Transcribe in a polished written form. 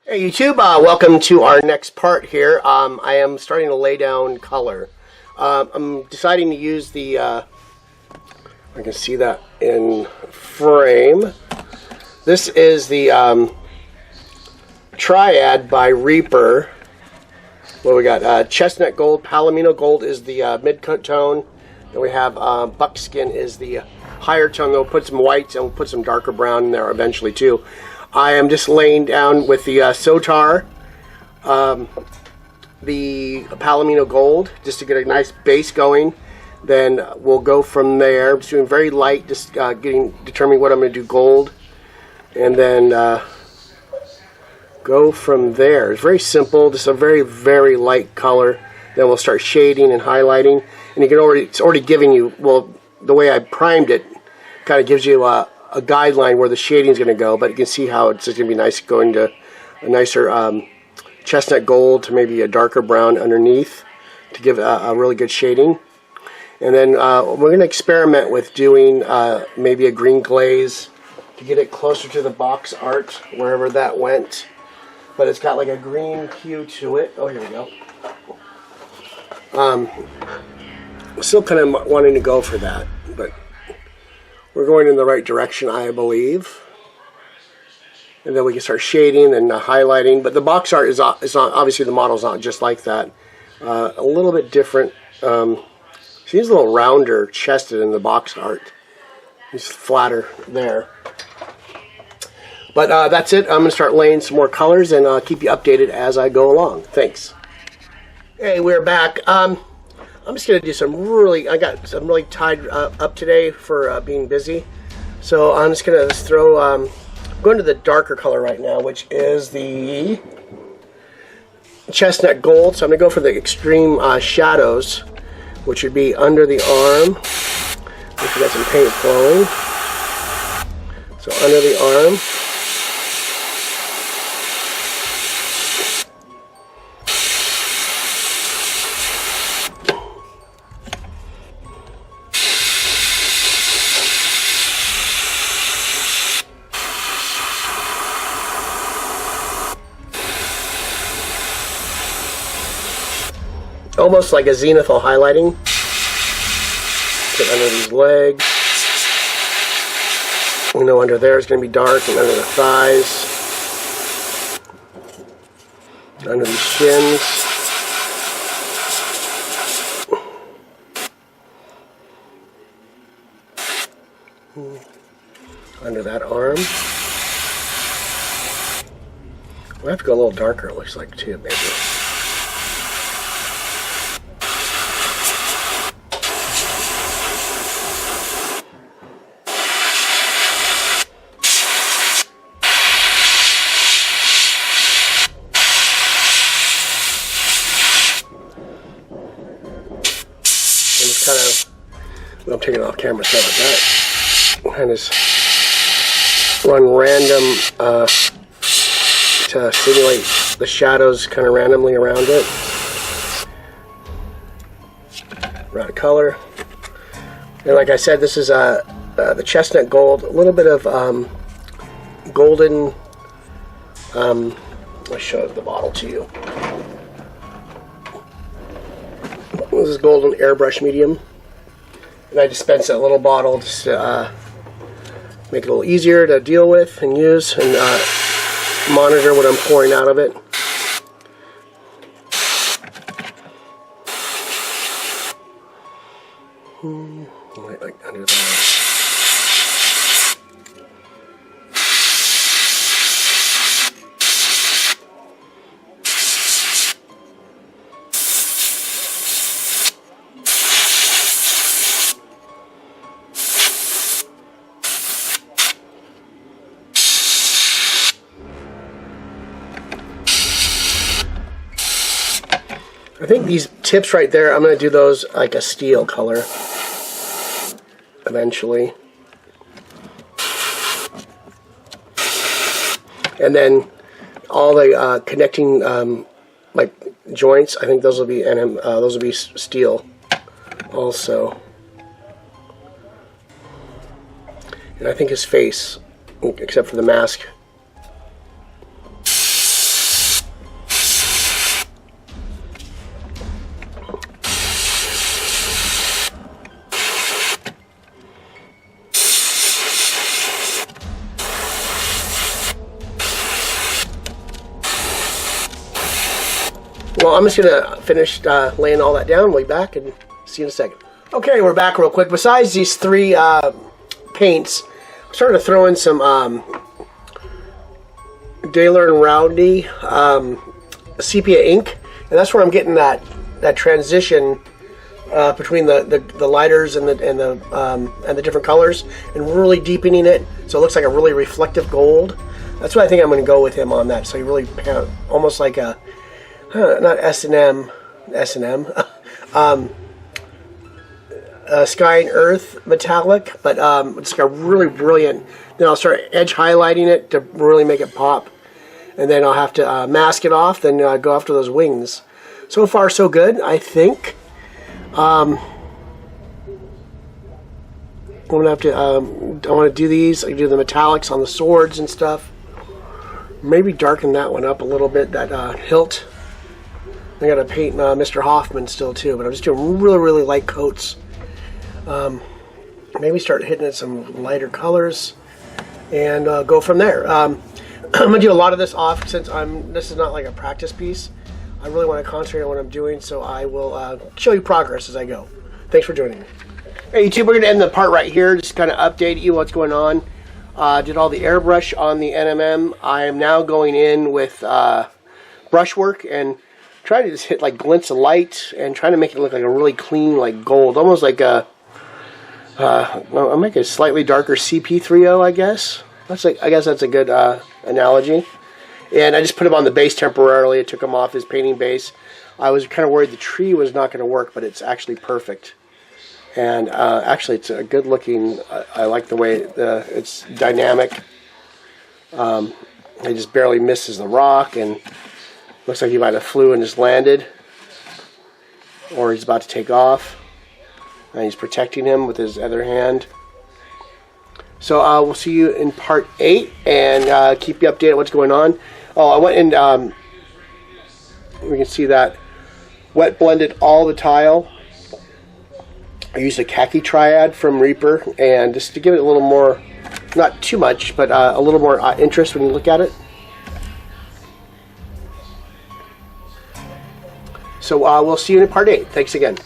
Hey YouTube, welcome to our next part here. I am starting to lay down color. I'm deciding to use the, I can see that in frame. This is the Triad by Reaper. What do we got? Chestnut Gold, Palomino Gold is the mid-tone. Then we have Buckskin is the higher tone. We'll put some whites and we'll put some darker brown in there eventually too. I am just laying down with the Sotar, the Palomino Gold, just to get a nice base going. Then we'll go from there. I'm just doing very light, just determining what I'm going to do gold. And then go from there. It's very simple, just a very, very light color. Then we'll start shading and highlighting. And you can it's already giving you, well, the way I primed it, kind of gives you a guideline where the shading is going to go, but you can see how it's just going to be nice going to a nicer chestnut gold to maybe a darker brown underneath to give a really good shading. And then we're going to experiment with doing maybe a green glaze to get it closer to the box art, wherever that went. But it's got like a green hue to it. Oh, here we go. Still kind of wanting to go for that, but we're going in the right direction, I believe. And then we can start shading and highlighting. But the box art is not, obviously the model's not just like that. A little bit different. She's a little rounder chested in the box art. It's flatter there. But that's it. I'm going to start laying some more colors and I'll keep you updated as I go along. Thanks. Hey, we're back. I'm just going to do I got some really tied up today for being busy. So I'm just going to throw, going to the darker color right now, which is the chestnut gold. So I'm going to go for the extreme shadows, which would be under the arm. If we got some paint flowing. So under the arm. Almost like a zenithal highlighting. Get under these legs. We know under there is going to be dark, and under the thighs. Under the shins. Under that arm. We'll have to go a little darker, it looks like, too, maybe. Kind of, well, I'm taking it off camera, sorry about that. And just run random to simulate the shadows kind of randomly around it. Around color. And like I said, this is the chestnut gold, a little bit of golden. I'll show the bottle to you. This is golden airbrush medium, and I dispense a little bottle just to make it a little easier to deal with and use and monitor what I'm pouring out of it. Right, like under there. I think these tips right there, I'm going to do those like a steel color eventually. And then all the connecting like joints, I think those will be steel also. And I think his face, except for the mask, Well, I'm just gonna finish laying all that down. We'll be back and see you in a second. Okay, we're back real quick. Besides these 3 paints, I'm starting to throw in some Daler and Rowdy sepia ink, and that's where I'm getting that transition between the lighters and the different colors, and really deepening it so it looks like a really reflective gold. That's what I think I'm going to go with him on that. So he really almost like a not S&M Sky and Earth metallic, but it's like a really brilliant. Then I'll start edge highlighting it to really make it pop, and then I'll have to mask it off, then go after those wings. So far so good, I think. I'm gonna have to I want to do these. I can do the metallics on the swords and stuff. Maybe darken that one up a little bit, that hilt. I gotta paint Mr. Hoffman still too, but I'm just doing really light coats. Maybe start hitting it some lighter colors and go from there. I'm gonna do a lot of this off since this is not like a practice piece. I really want to concentrate on what I'm doing, so I will show you progress as I go. Thanks for joining me. Hey YouTube, we're gonna end the part right here, just kind of update you what's going on. Did all the airbrush on the NMM. I am now going in with brushwork and trying to just hit like glints of light and trying to make it look like a really clean, like gold, almost like a I'll make a slightly darker CP30, I guess. I guess that's a good analogy. And I just put him on the base temporarily. I took him off his painting base. I was kind of worried the tree was not going to work, but it's actually perfect. And actually, it's a good looking. I like the way it's dynamic. He just barely misses the rock, and looks like he might have flew and just landed, or he's about to take off. And he's protecting him with his other hand. So we'll see you in part 8, and keep you updated on what's going on. Oh, I went and we can see that wet blended all the tile. I used a khaki triad from Reaper, and just to give it a little more, not too much, but a little more interest when you look at it. So we'll see you in part 8. Thanks again.